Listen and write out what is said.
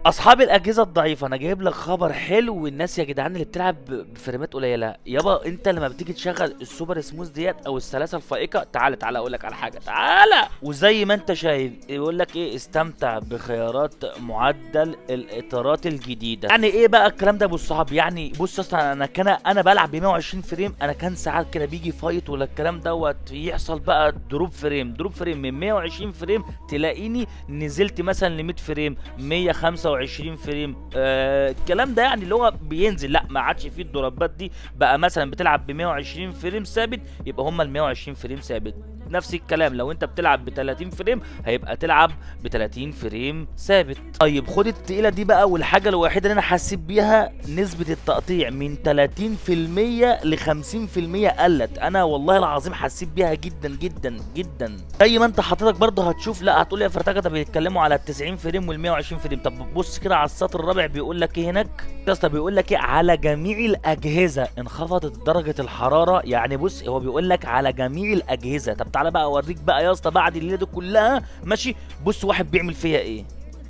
اصحاب الاجهزه الضعيفه، انا جايب لك خبر حلو. والناس يا جدعان اللي بتلعب بفريمات قليله يابا، انت لما بتيجي تشغل السوبر سموث ديت او السلاسه الفائقه، تعالى اقول لك على حاجه، تعالى. وزي ما انت شايف يقول لك ايه، استمتع بخيارات معدل الاطارات الجديده. يعني ايه بقى الكلام ده يا ابو الصحاب؟ يعني بص اصلا انا بلعب ب 120 فريم، انا كان ساعات كده بيجي فايت ولا الكلام دوت يحصل بقى دروب فريم من 120 فريم، تلاقيني نزلت مثلا ل 100 فريم، 125 فريم. الكلام ده يعني اللي هو بينزل، لا ما عادش فيه الدروبات دي. بقى مثلا بتلعب ب 120 فريم ثابت، يبقى هم ال 120 فريم ثابت. نفس الكلام لو انت بتلعب ب 30 فريم، هيبقى تلعب ب 30 فريم ثابت. طيب خد التقيله دي بقى، والحاجه الوحيده اللي انا حسيت بيها نسبه التقطيع من 30% ل 50% قلت. انا والله العظيم حسيت بيها جدا جدا جدا. زي ما انت حضرتك برضه هتشوف، لا هتقول يا فرتاجه ده بيتكلموا على ال 90 فريم وال 120 فريم. طب بص كده على السطر الرابع بيقول لك ايه هناك يا اسطى، بيقول لك ايه، على جميع الاجهزه انخفضت درجه الحراره. يعني بص هو بيقول لك على جميع الاجهزه. طب تعالى بقى اوريك بقى يا اسطى بعد الليله دي كلها ماشي. بص واحد بيعمل فيا ايه،